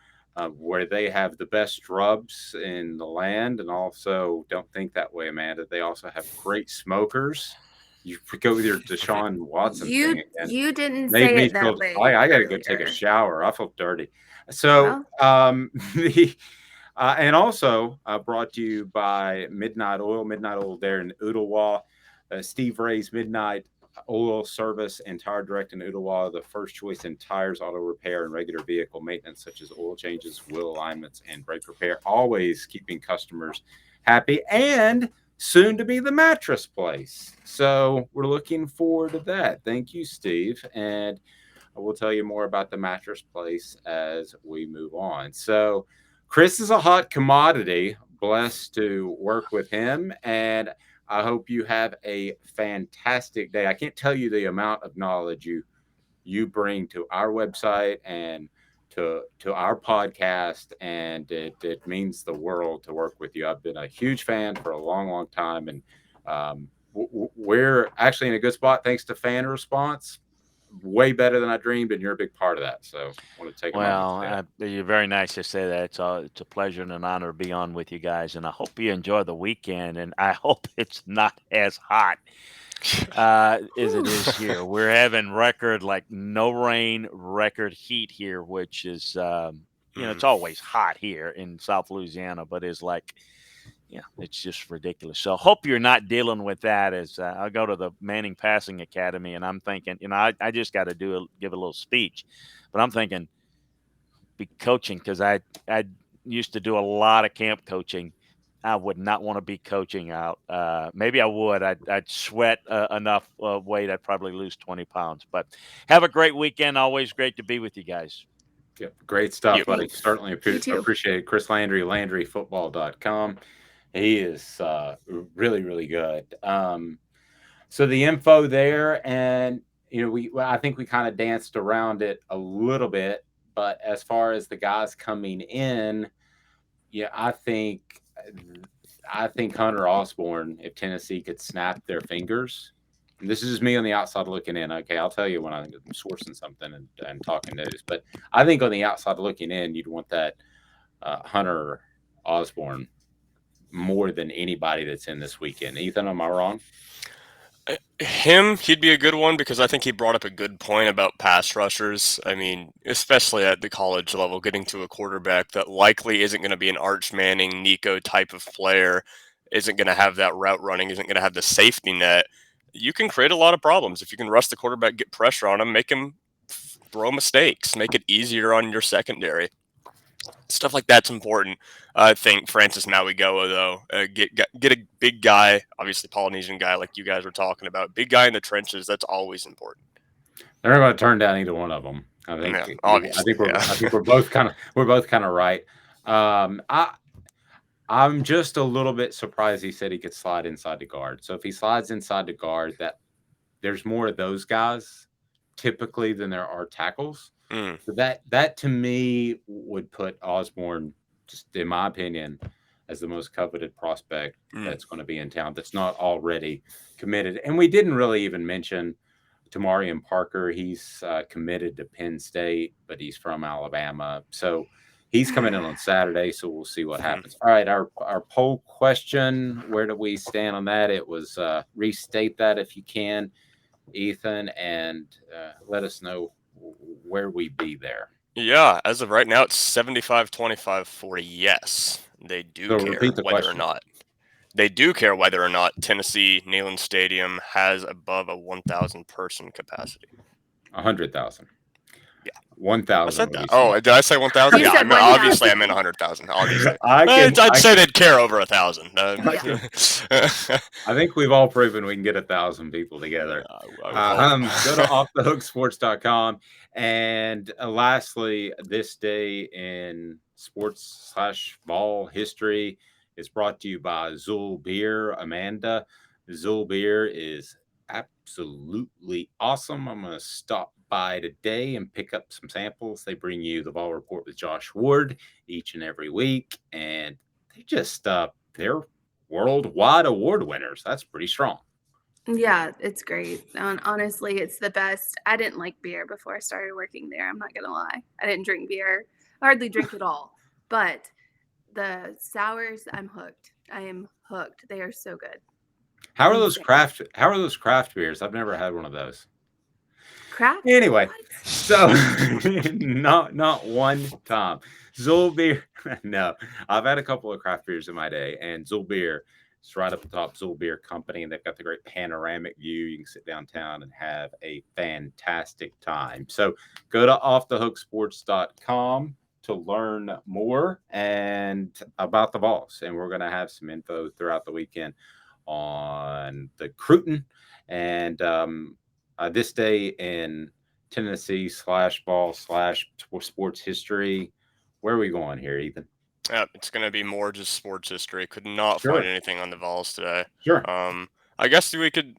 where they have the best rubs in the land. And also, don't think that way, Amanda, they also have great smokers. You go with your Deshaun Watson thing again. You didn't Made say me it that feel, way. I got to go take a shower. I feel dirty. So, and also brought to you by Midnight Oil there in Ooltewah. Steve Ray's Midnight Oil Service and Tire Direct in Ooltewah, the first choice in tires, auto repair, and regular vehicle maintenance, such as oil changes, wheel alignments, and brake repair. Always keeping customers happy, and soon to be the mattress place. So we're looking forward to that. Thank you, Steve. And I will tell you more about the mattress place as we move on. So Chris is a hot commodity. Blessed to work with him, and I hope you have a fantastic day. I can't tell you the amount of knowledge you bring to our website and to our podcast, and it means the world to work with you. I've been a huge fan for a long, long time, and we're actually in a good spot thanks to fan response. Way better than I dreamed, and you're a big part of that. So I want to take a moment. You're very nice to say that. It's a pleasure and an honor to be on with you guys, and I hope you enjoy the weekend, and I hope it's not as hot as it is here. We're having record, like, no rain, record heat here, which is, it's always hot here in South Louisiana, but it's like, it's just ridiculous. So hope you're not dealing with that. As I go to the Manning Passing Academy, and I'm thinking, I just got to give a little speech, but I'm thinking be coaching, because I used to do a lot of camp coaching. I would not want to be coaching out. Maybe I would. I'd sweat enough weight. I'd probably lose 20 pounds. But have a great weekend. Always great to be with you guys. Yeah, great stuff, buddy. Certainly appreciate it. Chris Landry, LandryFootball.com. He is really, really good. So the info there, and I think we kind of danced around it a little bit, but as far as the guys coming in, I think Hunter Osborne, if Tennessee could snap their fingers, and this is just me on the outside looking in. Okay, I'll tell you when I'm sourcing something and talking news, but I think on the outside looking in, you'd want that Hunter Osborne more than anybody that's in this weekend. Ethan, am I wrong? He'd be a good one, because I think he brought up a good point about pass rushers. I mean, especially at the college level, getting to a quarterback that likely isn't going to be an Arch Manning, Nico type of player, isn't going to have that route running, isn't going to have the safety net. You can create a lot of problems if you can rush the quarterback, get pressure on him, make him throw mistakes, make it easier on your secondary. Stuff like that's important. I think Francis Mauigoa, though, get a big guy, obviously Polynesian guy like you guys were talking about, big guy in the trenches. That's always important. They're not going to turn down either one of them. I think. Yeah, obviously, I think we're both kind of right. I'm just a little bit surprised he said he could slide inside the guard. So if he slides inside the guard, that there's more of those guys typically than there are tackles. So that to me would put Osborne, just in my opinion, as the most coveted prospect that's going to be in town that's not already committed. And we didn't really even mention Tamarian Parker. He's committed to Penn State, but he's from Alabama. So he's coming in on Saturday, so we'll see what happens. All right, our poll question, where do we stand on that? It was restate that if you can, Ethan, and let us know where we be there. Yeah, as of right now, it's 75-25 for yes. They do care whether or not. They do care whether or not Tennessee Neyland Stadium has above a 1,000 person capacity. 100,000. Yeah. 1,000. I said that. Oh, did I say 1,000? Yeah, obviously I meant 100,000. Obviously. I'd say they'd care over 1,000. I think we've all proven we can get 1,000 people together. Go to offthehooksports.com. And lastly, this day in sports/Vol history is brought to you by Zool Beer. Amanda, Zool Beer is absolutely awesome. I'm going to stop by today and pick up some samples. They bring you the Vol Report with Josh Ward each and every week, and they just they're worldwide award winners. That's pretty strong. Yeah, it's great. Honestly, it's the best. I didn't like beer before I started working there. I'm not going to lie. I didn't drink beer, hardly drink at all. But the sours, I'm hooked. I am hooked. They are so good. How are those craft beers? I've never had one of those. Craft? Anyway, What? so not one time. Zulbeer. No, I've had a couple of craft beers in my day, and Zulbeer. It's right up the top, Zulbeer Company, and they've got the great panoramic view. You can sit downtown and have a fantastic time. So go to offthehooksports.com to learn more and about the Vols. And we're going to have some info throughout the weekend on the Cruton and this day in Tennessee /Vol/sports history. Where are we going here, Ethan? It's going to be more just sports history. Could not Sure. find anything on the Vols today. Sure. I guess we could.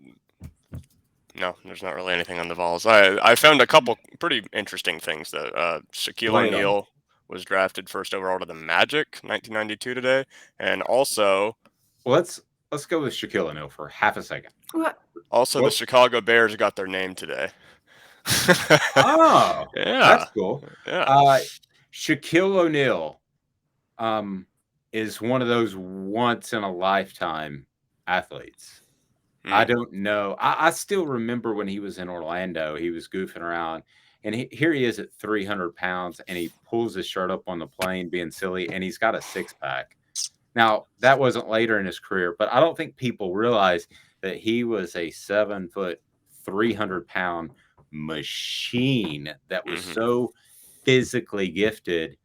No, there's not really anything on the Vols. I found a couple pretty interesting things though. Shaquille O'Neal was drafted first overall to the Magic, 1992 today, and also. Well, let's go with Shaquille O'Neal for half a second. What? Also, the Chicago Bears got their name today. Oh, yeah, that's cool. Yeah, Shaquille O'Neal is one of those once in a lifetime athletes. I don't know. I still remember when he was in Orlando, he was goofing around, and here he is at 300 pounds, and he pulls his shirt up on the plane being silly, and he's got a six-pack. Now, that wasn't later in his career, but I don't think people realize that he was a 7 foot, 300-pound machine that was so physically gifted.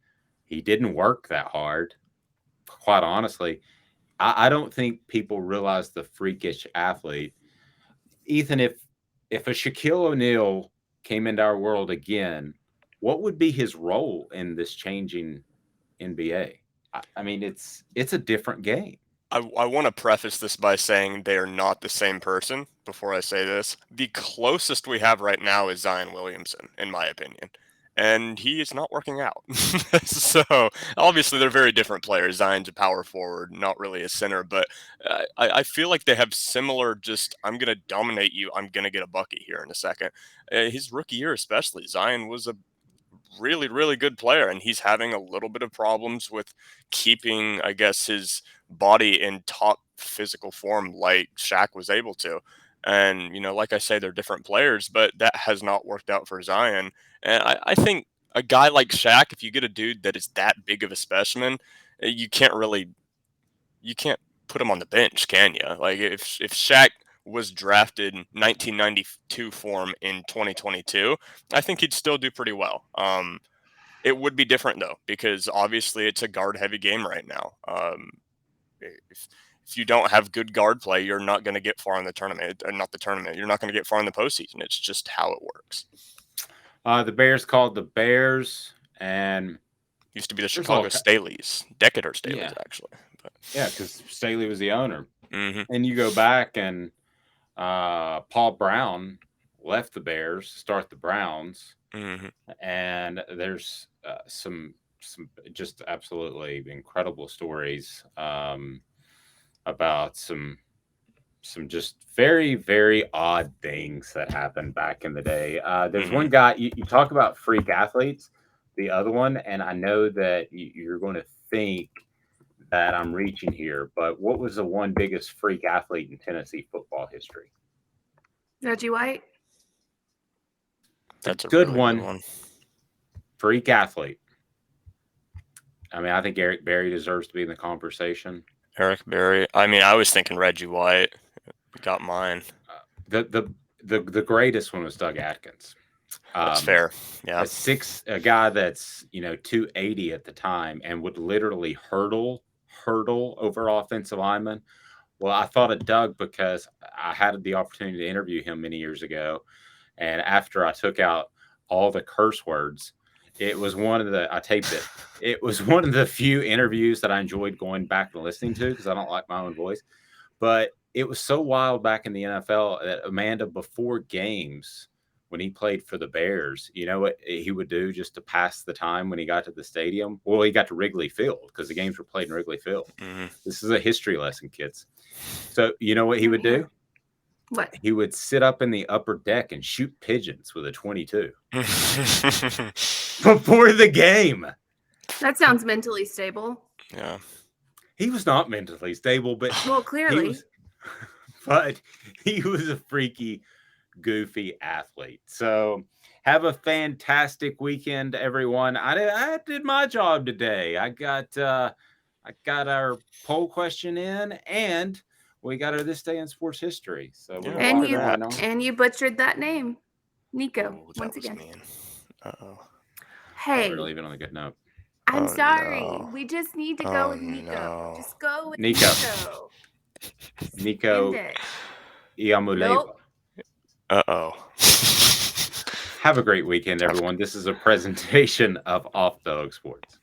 He didn't work that hard, quite honestly. I don't think people realize the freakish athlete. Ethan, if a Shaquille O'Neal came into our world again, what would be his role in this changing NBA? I mean, it's a different game. I want to preface this by saying they are not the same person before I say this. The closest we have right now is Zion Williamson, in my opinion. And he is not working out. So obviously they're very different players. Zion's a power forward, not really a center, but I feel like they have similar just, I'm going to dominate you, I'm going to get a bucket here in a second. His rookie year especially, Zion was a really, really good player, and he's having a little bit of problems with keeping, I guess, his body in top physical form like Shaq was able to. And, like I say, they're different players, but that has not worked out for Zion. And I think a guy like Shaq, if you get a dude that is that big of a specimen, you can't put him on the bench, can you? Like if Shaq was drafted in 1992 form in 2022, I think he'd still do pretty well. It would be different though, because obviously it's a guard heavy game right now. If you don't have good guard play, you're not going to get far in the tournament. Not the tournament. You're not going to get far in the postseason. It's just how it works. The Bears called the Bears, and used to be the Chicago Staleys, Decatur Staleys, actually. But. Yeah, because Staley was the owner. Mm-hmm. And you go back, and Paul Brown left the Bears to start the Browns, and there's some just absolutely incredible stories about some just very, very odd things that happened back in the day. There's one guy, you talk about freak athletes, the other one, and I know that you're going to think that I'm reaching here, but what was the one biggest freak athlete in Tennessee football history? Reggie White. That's a good one. Freak athlete. I mean, I think Eric Berry deserves to be in the conversation. Eric Berry. I mean, I was thinking Reggie White. Got mine. The greatest one was Doug Atkins. That's fair. Yeah. A guy that's 280 at the time and would literally hurdle over offensive linemen. Well, I thought of Doug because I had the opportunity to interview him many years ago, and after I took out all the curse words, it was I taped it. It was one of the few interviews that I enjoyed going back and listening to because I don't like my own voice. But it was so wild back in the NFL that Amanda, before games, when he played for the Bears, you know what he would do just to pass the time when he got to the stadium? Well, he got to Wrigley Field because the games were played in Wrigley Field. Mhm. This is a history lesson, kids. So you know what he would do? What? He would sit up in the upper deck and shoot pigeons with a 22 before the game. That sounds mentally stable. Yeah. He was not mentally stable, but Well, clearly. he was a freaky, goofy athlete. So have a fantastic weekend, everyone. I did my job today. I got our poll question in, and we got our This Day in Sports History. So we're gonna And walk you around on. and you butchered that name, Nico. Oh, that once was again. mean. Uh-oh. Hey, We're leaving on a good note. I'm Oh, sorry. no. We just need to go Oh, with Nico. no. Just go with Nico. Nico. Nico End it. Iamuleva. Nope. Uh-oh. Have a great weekend, everyone. This is a presentation of Off the Hook Sports.